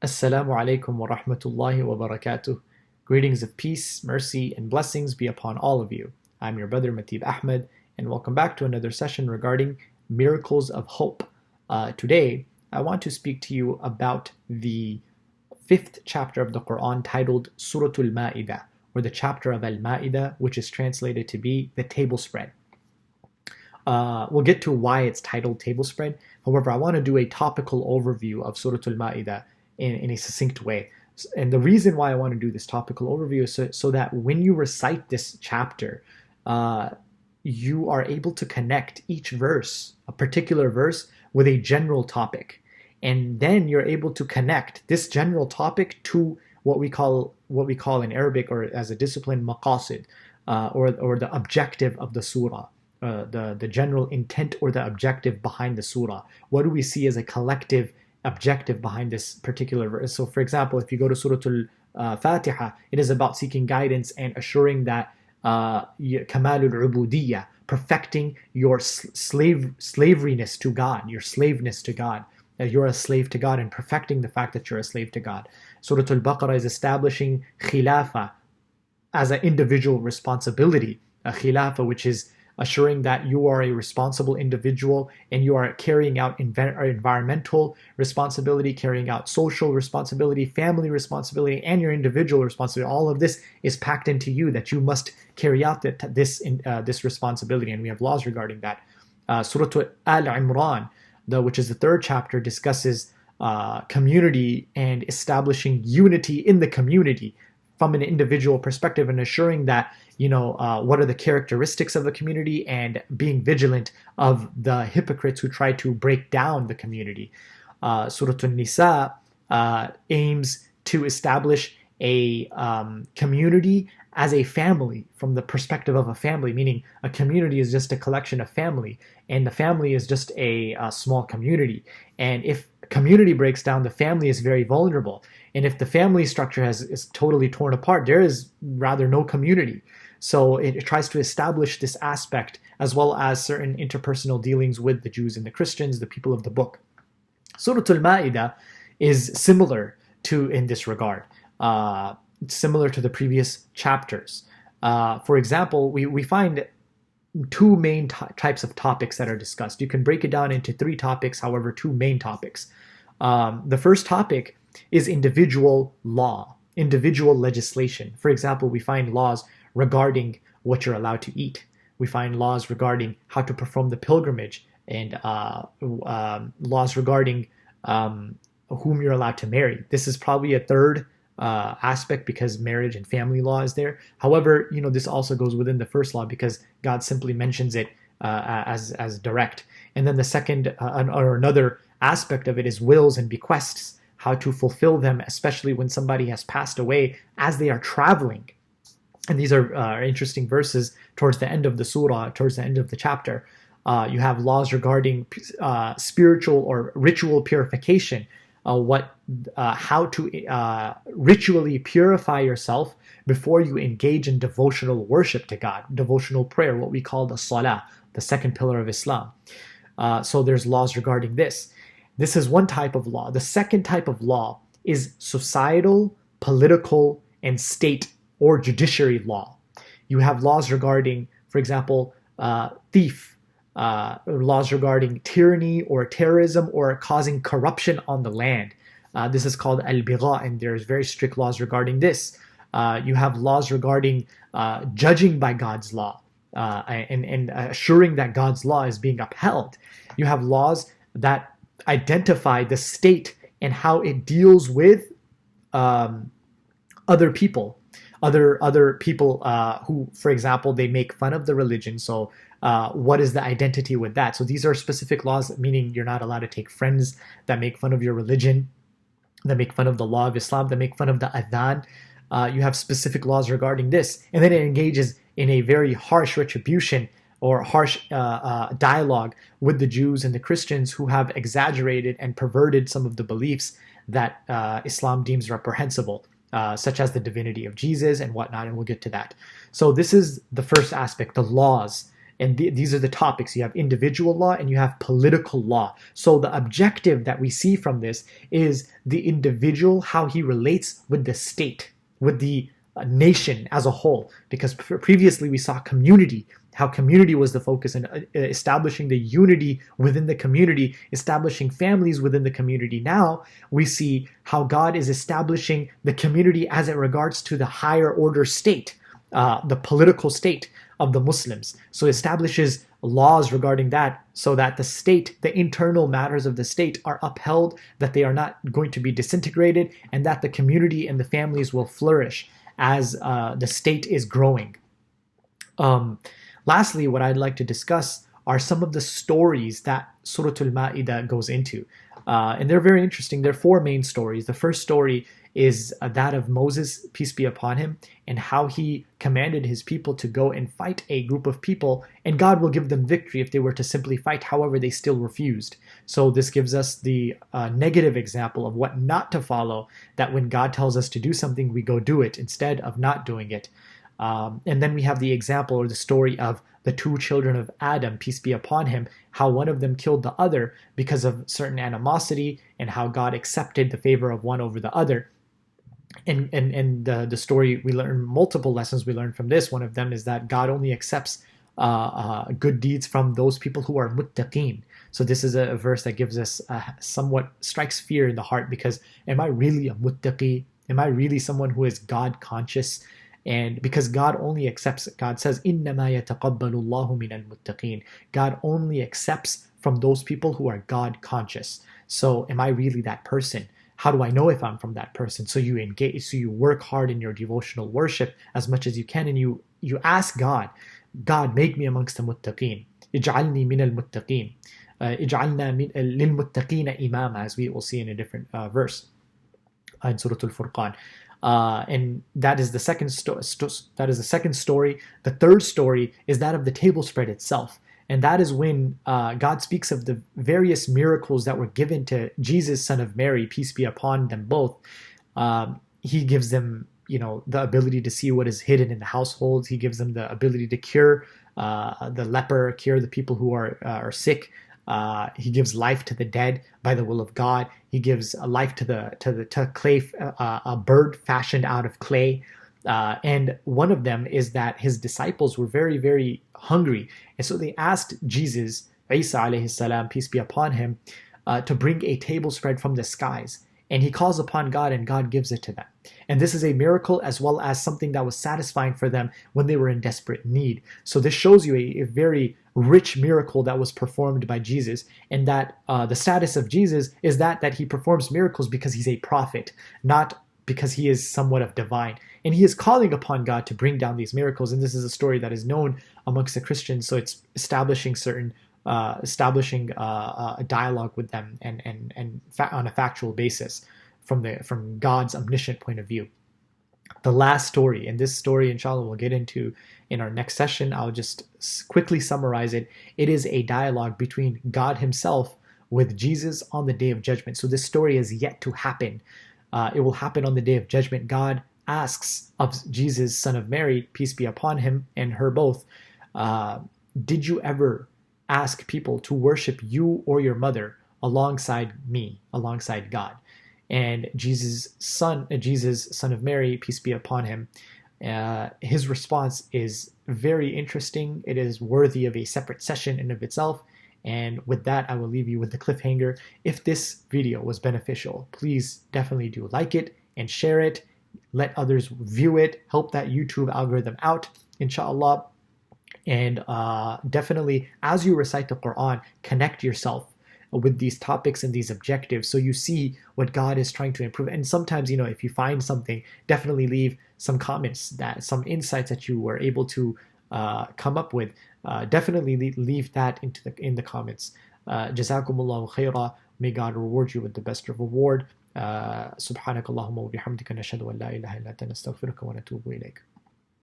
Assalamu alaikum wa rahmatullahi wa barakatuh. Greetings of peace, mercy, and blessings be upon all of you. I'm your brother Matib Ahmed, and welcome back to another session regarding miracles of hope. Today, I want to speak to you about the fifth chapter of the Quran titled Surah Maidah, or the chapter of Al Maidah, which is translated to be the table spread. We'll get to why it's titled table spread. However, I want to do a topical overview of Surah Al-Ma'idah in a succinct way. And the reason why I want to do this topical overview is so that when you recite this chapter, you are able to connect each verse, a particular verse, with a general topic. And then you're able to connect this general topic to what we call in Arabic, or as a discipline, maqasid, or the objective of the surah. The general intent or the objective behind the surah. What do we see as a collective objective behind this particular verse? So, for example, if you go to Surah Al-Fatiha, it is about seeking guidance and assuring that kamalul ubudiyya, perfecting your slaveryness to God, your slaveness to God. That you're a slave to God, and perfecting the fact that you're a slave to God. Surah Al-Baqarah is establishing khilafah as an individual responsibility, a khilafah which is assuring that you are a responsible individual and you are carrying out environmental responsibility, carrying out social responsibility, family responsibility, and your individual responsibility. All of this is packed into you, that you must carry out this responsibility, and we have laws regarding that. Surah Al-Imran, which is the third chapter, discusses community and establishing unity in the community from an individual perspective, and assuring that what are the characteristics of the community, and being vigilant of the hypocrites who try to break down the community. Surah An-Nisa aims to establish a community as a family, from the perspective of a family, meaning a community is just a collection of family, and the family is just a small community. And if community breaks down, the family is very vulnerable. And if the family structure is totally torn apart, there is rather no community. So it tries to establish this aspect, as well as certain interpersonal dealings with the Jews and the Christians, the people of the book. Surah Al-Ma'idah is similar in this regard, similar to the previous chapters. For example, we find two main types of topics that are discussed. You can break it down into three topics, however, two main topics. The first topic is individual law, individual legislation. For example, we find laws regarding what you're allowed to eat. We find laws regarding how to perform the pilgrimage, and laws regarding whom you're allowed to marry. This is probably a third aspect, because marriage and family law is there. However, this also goes within the first law, because God simply mentions it as direct. And then the second or another aspect of it is wills and bequests, how to fulfill them, especially when somebody has passed away as they are traveling. And these are interesting verses towards the end of the surah, towards the end of the chapter. You have laws regarding spiritual or ritual purification, how to ritually purify yourself before you engage in devotional worship to God, devotional prayer, what we call the salah, the second pillar of Islam. So there's laws regarding this. This is one type of law. The second type of law is societal, political, and state or judiciary law. You have laws regarding, for example, thief, laws regarding tyranny or terrorism, or causing corruption on the land. This is called al-bigha, and there's very strict laws regarding this. You have laws regarding judging by God's law, and assuring that God's law is being upheld. You have laws that identify the state and how it deals with other people. Other people who, for example, they make fun of the religion. So what is the identity with that? So these are specific laws, meaning you're not allowed to take friends that make fun of your religion, that make fun of the law of Islam, that make fun of the adhan. You have specific laws regarding this. And then it engages in a very harsh retribution or harsh dialogue with the Jews and the Christians who have exaggerated and perverted some of the beliefs that Islam deems reprehensible. Such as the divinity of Jesus and whatnot, and we'll get to that. So this is the first aspect, the laws And these are the topics. You have individual law and you have political law. So the objective that we see from this is the individual, how he relates with the state, with the nation as a whole. Because previously we saw community, how community was the focus, and establishing the unity within the community, establishing families within the community. Now we see how God is establishing the community as it regards to the higher order state, the political state of the Muslims. So establishes laws regarding that, so that the state, the internal matters of the state are upheld, that they are not going to be disintegrated, and that the community and the families will flourish as the state is growing. Lastly, what I'd like to discuss are some of the stories that Surah Maidah goes into. And they're very interesting. There are four main stories. The first story is that of Moses, peace be upon him, and how he commanded his people to go and fight a group of people, and God will give them victory if they were to simply fight. However, they still refused. So this gives us the negative example of what not to follow, that when God tells us to do something, we go do it instead of not doing it. And then we have the example or the story of the two children of Adam, peace be upon him, how one of them killed the other because of certain animosity, and how God accepted the favor of one over the other. And the story, we learn multiple lessons we learn from this. One of them is that God only accepts good deeds from those people who are muttaqeen. So this is a verse that gives us somewhat strikes fear in the heart, because am I really a muttaqi? Am I really someone who is God conscious? And because God only accepts, God says, إِنَّمَا يَتَقَبَّلُ اللَّهُ مِنَ الْمُتَّقِينَ. God only accepts from those people who are God conscious. So am I really that person? How do I know if I'm from that person? So you engage, so you work hard in your devotional worship as much as you can, and you ask God, God, make me amongst the muttaqeen. اجعلني من المتقين. اجعلنا للمتقين إماما, as we will see in a different verse in Surah Al-Furqan. And that is the second story. The third story is that of the table spread itself. And that is when God speaks of the various miracles that were given to Jesus, son of Mary, peace be upon them both. He gives them, the ability to see what is hidden in the households. He gives them the ability to cure the leper, cure the people who are sick. He gives life to the dead by the will of God. He gives life to clay, a bird fashioned out of clay. And one of them is that his disciples were very, very hungry. And so they asked Jesus, Isa alayhi salam, peace be upon him, to bring a table spread from the skies. And he calls upon God, and God gives it to them. And this is a miracle, as well as something that was satisfying for them when they were in desperate need. So this shows you a very rich miracle that was performed by Jesus, and that the status of Jesus is that he performs miracles because he's a prophet, not because he is somewhat of divine. And he is calling upon God to bring down these miracles. And this is a story that is known amongst the Christians. So it's establishing a dialogue with them and on a factual basis from God's omniscient point of view. The last story, and this story, inshallah, we'll get into in our next session. I'll just quickly summarize it. It is a dialogue between God himself with Jesus on the Day of Judgment. So this story is yet to happen. It will happen on the Day of Judgment. God asks of Jesus, son of Mary, peace be upon him, and her both, did you ever ask people to worship you or your mother alongside me, alongside God? And Jesus, son of Mary, peace be upon him, his response is very interesting. It is worthy of a separate session in of itself. And with that, I will leave you with the cliffhanger. If this video was beneficial, please definitely do like it and share it. Let others view it. Help that YouTube algorithm out, inshallah. And definitely, as you recite the Quran, connect yourself with these topics and these objectives, so you see what God is trying to improve. And sometimes, if you find something, definitely leave some comments, some insights that you were able to come up with. Definitely leave that in the comments. Jazakumullahu khaira. May God reward you with the best of reward. Subhanakallahumma wa bihamdika nashhadu an la ilaha illa anta nastaghfiruka wa natubu ilayk.